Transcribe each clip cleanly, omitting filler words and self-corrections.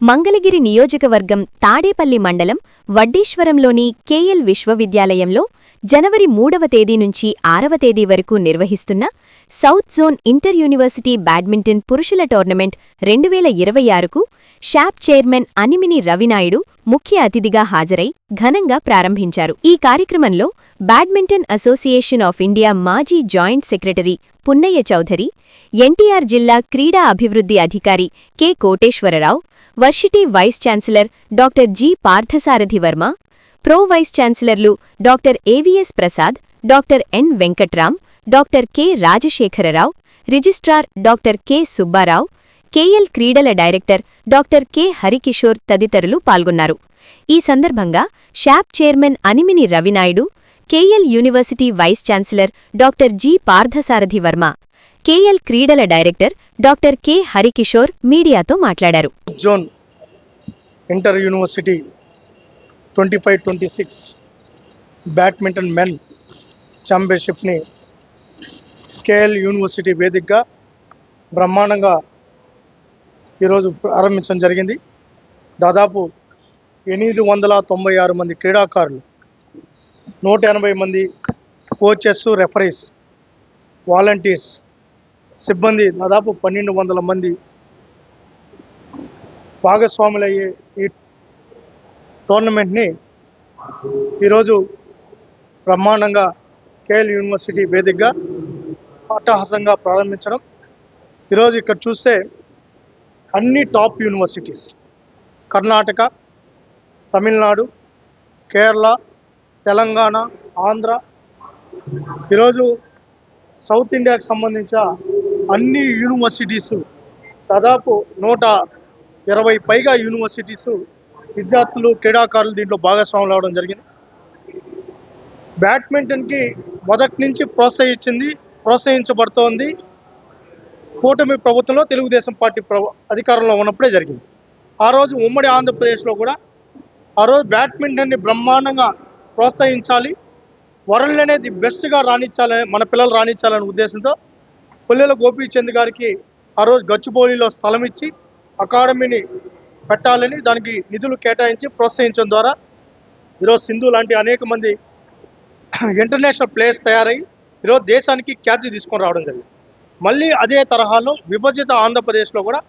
మంగళగిరి నియోజకవర్గం తాడేపల్లి మండలం వడ్డీశ్వరంలోని కేఎల్ విశ్వవిద్యాలయంలో జనవరి 3వ తేదీ నుంచి 6వ తేదీ వరకు నిర్వహిస్తున్న south zone inter university badminton పురుషుల టోర్నమెంట్ 2026కు షాప్ చైర్మన్ అనిమిని రవినాయుడు ముఖ్య అతిథిగా హాజరై ఘనంగా ప్రారంభించారు. ఈ కార్యక్రమంలో బ్యాడ్మింటన్ అసోసియేషన్ ఆఫ్ ఇండియా మాజీ joint secretary Punnaiah Chowdary, NTR జిల్లా క్రీడా అభివృద్ధి అధికారి K Koteswararao, varsity vice chancellor doctor G Parthasarathy Varma, pro vice ఛాన్సలర్లు doctor AVS Prasad, doctor N Venkatram, doctor K Rajasekhararao, registrar doctor K Subbarao, KL క్రీడల డైరెక్టర్ డాక్టర్ కె హరికిషోర్ తదితరులు పాల్గొన్నారు. ఈ సందర్భంగా shop chairman Animini Ravi Naidu, KL university vice chancellor doctor G Parthasarathy Varma, KL క్రీడల డైరెక్టర్ డాక్టర్ కె హరికిషోర్ మీడియాతో మాట్లాడారు. Zone inter university 25-26 badminton men ఛాంపియన్షిప్ని KL university వేదికగా బ్రహ్మాండంగా ఈరోజు ప్రారంభించడం జరిగింది. దాదాపు 896 మంది క్రీడాకారులు, 180 మంది కోచెస్, రెఫరీస్, వాలంటీర్స్, సిబ్బంది, దాదాపు 1200 మంది భాగస్వాములయ్యే ఈ టోర్నమెంట్ని ఈరోజు బ్రహ్మాండంగా కేఎల్ యూనివర్సిటీ వేదికగా అట్టహాసంగా ప్రారంభించడం. ఈరోజు ఇక్కడ చూస్తే అన్ని టాప్ యూనివర్సిటీస్, కర్ణాటక, తమిళనాడు, కేరళ, తెలంగాణ, ఆంధ్ర, ఈరోజు సౌత్ ఇండియాకు సంబంధించిన అన్ని యూనివర్సిటీసు, దాదాపు 120 పైగా యూనివర్సిటీసు విద్యార్థులు, క్రీడాకారులు దీంట్లో భాగస్వాములు అవడం జరిగింది. బ్యాడ్మింటన్కి మొదటి నుంచి ప్రోత్సహించబడుతోంది కూటమి ప్రభుత్వంలో, తెలుగుదేశం పార్టీ అధికారంలో ఉన్నప్పుడే జరిగింది. ఆ రోజు ఉమ్మడి ఆంధ్రప్రదేశ్లో కూడా ఆ రోజు బ్యాడ్మింటన్ని బ్రహ్మాండంగా ప్రోత్సహించాలి, వరల్డ్ అనేది బెస్ట్గా రాణించాలని, మన పిల్లలు రాణించాలనే ఉద్దేశంతో పుల్లెల గోపీచంద్ గారికి ఆ రోజు గచ్చిబౌలిలో స్థలం ఇచ్చి అకాడమీని పెట్టాలని, దానికి నిధులు కేటాయించి ప్రోత్సహించడం ద్వారా ఈరోజు సింధు లాంటి అనేక మంది ఇంటర్నేషనల్ ప్లేయర్స్ తయారై ఈరోజు దేశానికి ఖ్యాతి తీసుకొని రావడం జరిగింది. మళ్ళీ అదే తరహాలో విభజిత ఆంధ్రప్రదేశ్లో కూడా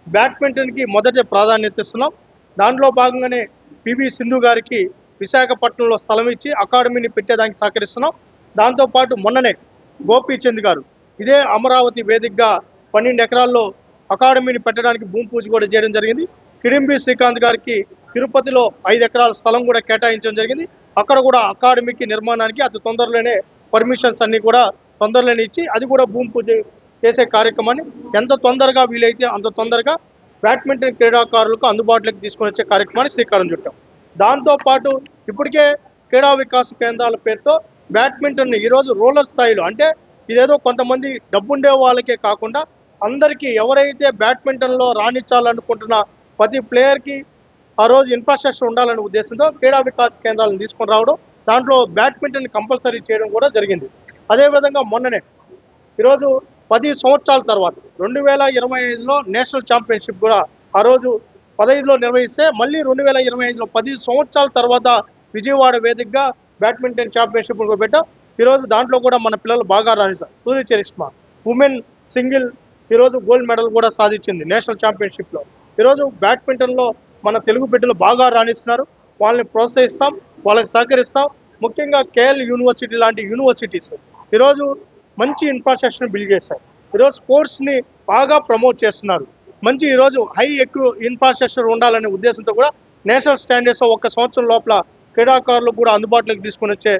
బ్యాడ్మింటన్కి మొదటి ప్రాధాన్యత ఇస్తున్నాం. దాంట్లో భాగంగానే పివి సింధు గారికి విశాఖపట్నంలో స్థలం ఇచ్చి అకాడమీని పెట్టేదానికి సహకరిస్తున్నాం. దాంతోపాటు మొన్ననే గోపీచంద్ గారు ఇదే అమరావతి వేదికగా 12 ఎకరాల్లో అకాడమీని పెట్టడానికి భూమి పూజ కూడా చేయడం జరిగింది. కిడింబి శ్రీకాంత్ గారికి తిరుపతిలో 5 ఎకరాల స్థలం కూడా కేటాయించడం జరిగింది. అక్కడ కూడా అకాడమీకి నిర్మాణానికి అతి తొందరలోనే పర్మిషన్స్ అన్నీ కూడా తొందరలోనే ఇచ్చి అది కూడా భూమి పూజ చేసే కార్యక్రమాన్ని ఎంత తొందరగా వీలైతే అంత తొందరగా బ్యాడ్మింటన్ క్రీడాకారులకు అందుబాటులోకి తీసుకొని వచ్చే కార్యక్రమాన్ని శ్రీకారం చుట్టాం. దాంతోపాటు ఇప్పటికే క్రీడా వికాస కేంద్రాల పేరుతో బ్యాడ్మింటన్ ఈరోజు రూరల్ స్థాయిలో, అంటే ఇదేదో కొంతమంది డబ్బుండే వాళ్ళకే కాకుండా అందరికీ, ఎవరైతే బ్యాడ్మింటన్లో రాణించాలనుకుంటున్న ప్రతి ప్లేయర్కి ఆ రోజు ఇన్ఫ్రాస్ట్రక్చర్ ఉండాలనే ఉద్దేశంతో క్రీడా వికాస కేంద్రాలను తీసుకొని రావడం, దాంట్లో బ్యాడ్మింటన్ కంపల్సరీ చేయడం కూడా జరిగింది. అదేవిధంగా మొన్ననే ఈరోజు 10 సంవత్సరాల తర్వాత 2025లో నేషనల్ ఛాంపియన్షిప్ కూడా ఆ రోజు 15లో నిర్వహిస్తే, మళ్ళీ 2025లో 10 సంవత్సరాల తర్వాత విజయవాడ వేదికగా బ్యాడ్మింటన్ ఛాంపియన్షిప్ కూడా పెట్టాం. ఈరోజు దాంట్లో కూడా మన పిల్లలు బాగా రాణిస్తారు. సూర్య చరిష్మా ఉమెన్ సింగిల్ ఈరోజు గోల్డ్ మెడల్ కూడా సాధించింది నేషనల్ ఛాంపియన్షిప్లో. ఈరోజు బ్యాడ్మింటన్లో మన తెలుగు బిడ్డలు బాగా రాణిస్తున్నారు. వాళ్ళని ప్రోత్సహిస్తాం, వాళ్ళకి సహకరిస్తాం. ముఖ్యంగా కేఎల్ యూనివర్సిటీ లాంటి యూనివర్సిటీస్ ఈరోజు మంచి ఇన్ఫ్రాస్ట్రక్చర్ని బిల్డ్ చేశారు. ఈరోజు స్పోర్ట్స్ని బాగా ప్రమోట్ చేస్తున్నారు. మంచి ఈరోజు ఎక్కువ ఇన్ఫ్రాస్ట్రక్చర్ ఉండాలనే ఉద్దేశంతో కూడా నేషనల్ స్టాండర్డ్స్ 1 సంవత్సరం లోపల క్రీడాకారులు కూడా అందుబాటులోకి తీసుకొని వచ్చే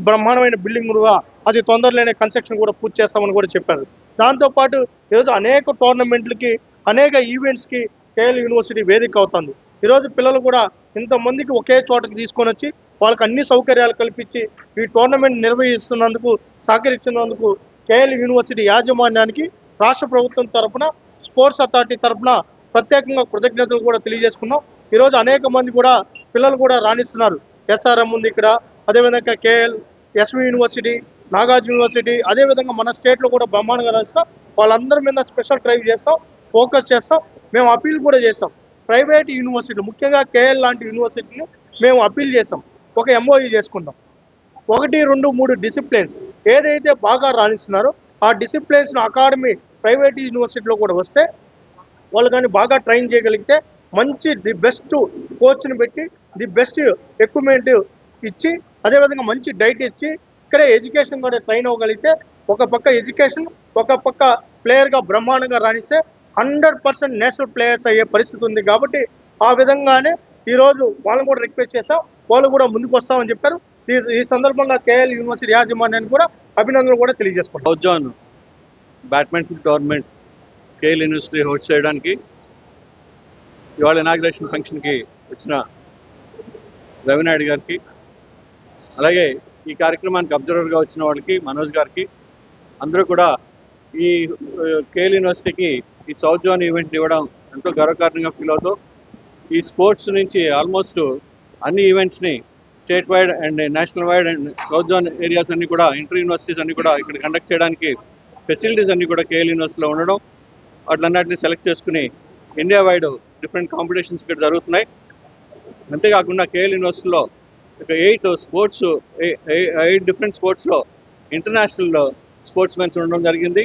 బ్రహ్మాండమైన బిల్డింగ్గా అది తొందరలోనే కన్స్ట్రక్షన్ కూడా పూర్తి చేస్తామని కూడా చెప్పారు. దాంతోపాటు ఈరోజు అనేక టోర్నమెంట్లకి, అనేక ఈవెంట్స్కి కేఎల్ యూనివర్సిటీ వేదిక అవుతుంది. ఈరోజు పిల్లలు కూడా ఇంతమందికి ఒకే చోటకి తీసుకొని వచ్చి వాళ్ళకి అన్ని సౌకర్యాలు కల్పించి ఈ టోర్నమెంట్ నిర్వహిస్తున్నందుకు, సహకరించినందుకు కేఎల్ యూనివర్సిటీ యాజమాన్యానికి రాష్ట్ర ప్రభుత్వం తరఫున, స్పోర్ట్స్ అథారిటీ తరఫున ప్రత్యేకంగా కృతజ్ఞతలు కూడా తెలియజేసుకున్నాం. ఈరోజు అనేక మంది కూడా పిల్లలు కూడా రాణిస్తున్నారు. ఎస్ఆర్ఎం ఉంది ఇక్కడ, అదేవిధంగా KL, SV university, Nagarjuna university, అదేవిధంగా మన స్టేట్లో కూడా బ్రహ్మాండంగా రాస్తాం. వాళ్ళందరి మీద స్పెషల్ డ్రైవ్ చేస్తాం, ఫోకస్ చేస్తాం. మేము అపీల్ కూడా చేస్తాం, ప్రైవేట్ యూనివర్సిటీలు ముఖ్యంగా కేఎల్ లాంటి యూనివర్సిటీలు మేము అప్పీల్ చేసాం, ఒక ఎంఓయూ చేసుకుందాం. 1, 2, 3 డిసిప్లిన్స్ ఏదైతే బాగా రాణిస్తున్నారో ఆ డిసిప్లిన్స్ను అకాడమీ ప్రైవేట్ యూనివర్సిటీలో కూడా వస్తే వాళ్ళు కానీ బాగా ట్రైన్ చేయగలిగితే మంచి ది బెస్ట్ కోచ్ని పెట్టి ది బెస్ట్ ఎక్విప్మెంట్ ఇచ్చి అదేవిధంగా మంచి డైట్ ఇచ్చి ఇక్కడే ఎడ్యుకేషన్ కూడా ట్రైన్ అవ్వగలిగితే ఒక పక్క ఎడ్యుకేషన్ ఒక పక్క ప్లేయర్గా బ్రహ్మాండంగా రాణిస్తే 100% నేషనల్ ప్లేయర్స్ అయ్యే పరిస్థితి ఉంది. కాబట్టి ఆ విధంగానే ఈరోజు వాళ్ళని కూడా రిక్వెస్ట్ చేసాం, వాళ్ళు కూడా ముందుకు వస్తామని చెప్పారు. ఈ సందర్భంగా కేఎల్ యూనివర్సిటీ యాజమాన్యాన్ని కూడా అభినందనలు కూడా తెలియజేసుకుంటాం. South zone badminton tournament KL university host చేయడానికి ఇవాళ ఇనాగ్రేషన్ ఫంక్షన్కి వచ్చిన రవినాయుడు గారికి, అలాగే ఈ కార్యక్రమానికి అబ్జర్వర్గా వచ్చిన వాళ్ళకి మనోజ్ గారికి, అందరూ కూడా ఈ కేఎల్ యూనివర్సిటీకి ఈ సౌత్ జోన్ ఈవెంట్ ఇవ్వడం ఎంతో గర్వకారణంగా ఫీల్ అవుతూ ఈ స్పోర్ట్స్ నుంచి ఆల్మోస్ట్ అన్ని ఈవెంట్స్ని state wide and national wide and south zone areas అన్ని కూడా ఇంటర్ యూనివర్సిటీస్ అన్ని కూడా ఇక్కడ కండక్ట్ చేయడానికి ఫెసిలిటీస్ అన్ని కూడా కేఎల్ యూనివర్సిటీలో ఉండడం, వాటిలన్నింటినీ సెలెక్ట్ చేసుకుని ఇండియా వైడ్ డిఫరెంట్ కాంపిటీషన్స్ ఇక్కడ జరుగుతున్నాయి. అంతేకాకుండా కేఎల్ యూనివర్సిటీలో ఒక 8 డిఫరెంట్ స్పోర్ట్స్లో ఇంటర్నేషనల్ స్పోర్ట్స్ మెన్స్ ఉండడం జరిగింది.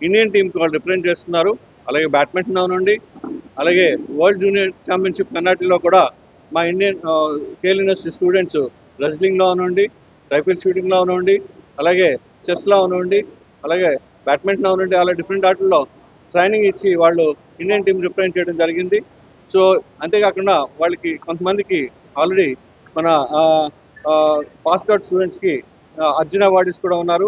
ఇండియన్ టీంకి వాళ్ళు రిప్రజెంట్ చేస్తున్నారు. అలాగే బ్యాడ్మింటన్ అవనండి, అలాగే వరల్డ్ జూనియర్ ఛాంపియన్షిప్ కర్ణాటకలో కూడా మా ఇండియన్ కేఎల్ యూనివర్సిటీ స్టూడెంట్స్ రెజ్లింగ్లో అవనండి, రైఫిల్ షూటింగ్లో అవనండి, అలాగే చెస్లో అవనండి, అలాగే బ్యాడ్మింటన్ అవనండి, అలా డిఫరెంట్ ఆటల్లో ట్రైనింగ్ ఇచ్చి వాళ్ళు ఇండియన్ టీం రిప్రజెంట్ చేయడం జరిగింది. సో అంతేకాకుండా వాళ్ళకి కొంతమందికి ఆల్రెడీ మన పాస్డ్ అవుట్ స్టూడెంట్స్కి అర్జున అవార్డ్స్ కూడా ఉన్నారు.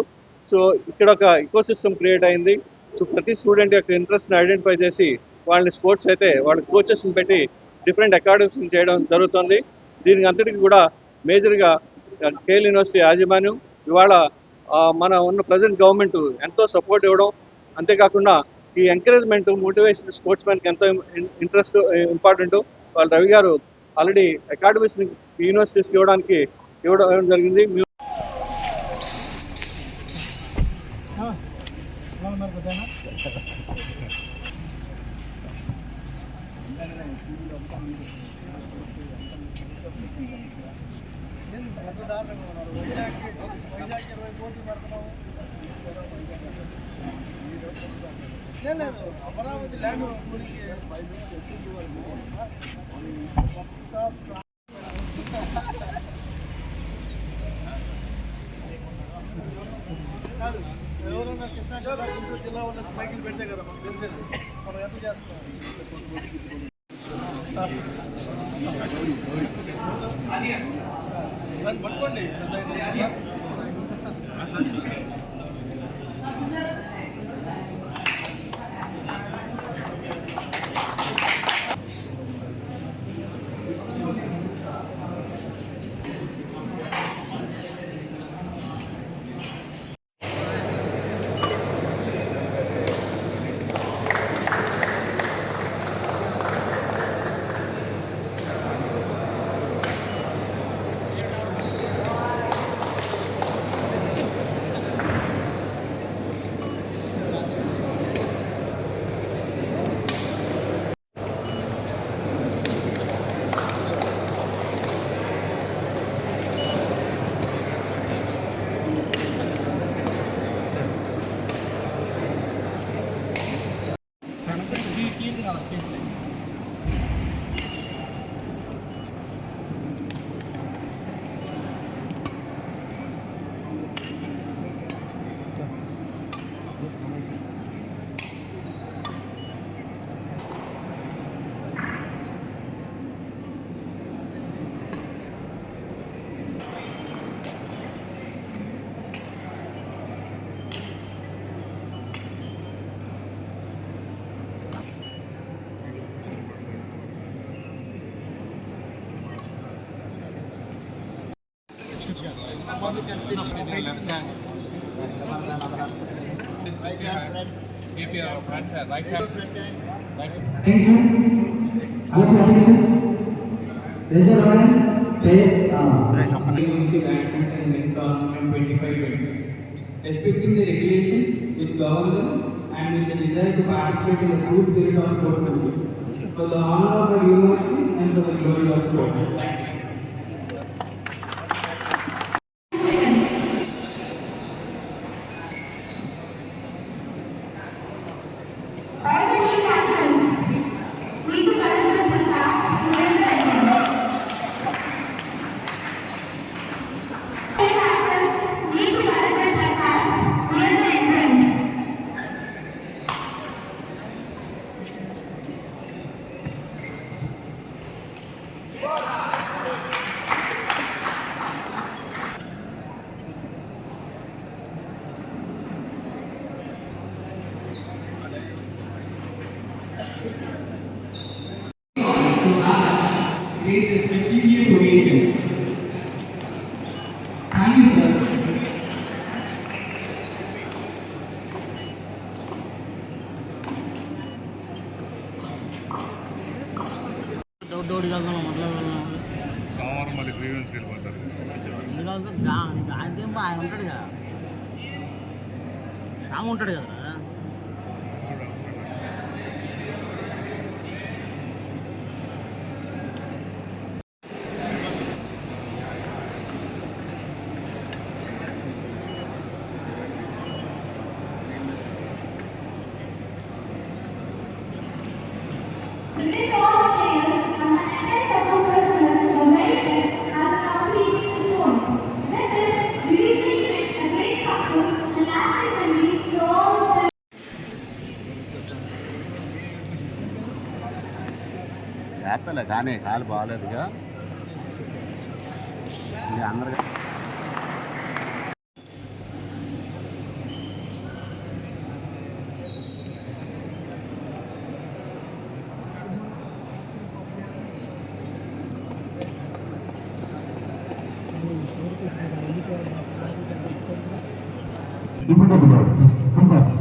సో ఇక్కడ ఒక ఇకో సిస్టమ్ క్రియేట్ అయింది. సో ప్రతి స్టూడెంట్ యొక్క ఇంట్రెస్ట్ని ఐడెంటిఫై చేసి వాళ్ళని స్పోర్ట్స్ అయితే వాళ్ళ కోచెస్ని పెట్టి డిఫరెంట్ అకాడమీస్ని చేయడం జరుగుతుంది. దీనికి అంతటికి కూడా మేజర్గా కేఎల్ యూనివర్సిటీ యాజమాన్యం ఇవాళ మన ఉన్న ప్రజెంట్ గవర్నమెంట్ ఎంతో సపోర్ట్ ఇవ్వడం, అంతేకాకుండా ఈ ఎంకరేజ్మెంట్ మోటివేషన్ స్పోర్ట్స్ మ్యాన్కి ఎంతో ఇంట్రెస్ట్ ఇంపార్టెంట్. వాళ్ళ రవి గారు ఆల్రెడీ అకాడమీస్ని యూనివర్సిటీస్కి ఇవ్వడం జరిగింది. అమరావతి ల్యాండ్ ఎవరన్నా కృష్ణా జిల్లా ఉన్న మైకిల్ పెడితే కదా మనకు తెలిసేది, మనం ఎంత చేస్తాం. దాన్ని పట్టుకోండి. left hand. If your right hand, right hand. Attention. All for attention. Raise your hand. Play. University Badminton League Tournament 25-26. Respecting the regulations which govern them and with the desire to participate in the true spirit of sportsmanship. for the honor of our university and for the glory of sports. Thank you. It is a prestigious occasion. Thank you, sir. సోమవారం మళ్ళీ గ్రీవెన్స్కి వెళ్ళిపోతారు. ఆయన ఉంటాడు కదా, శ్యామ్ ఉంటాడు కదా. Release all the players and the entire support personnel were very best as an appreciation tones. With this, we wish the event a great success and lasting memories for all the చేస్తలే కానీ కాలు బాగాలేదుగా అందరు Come first.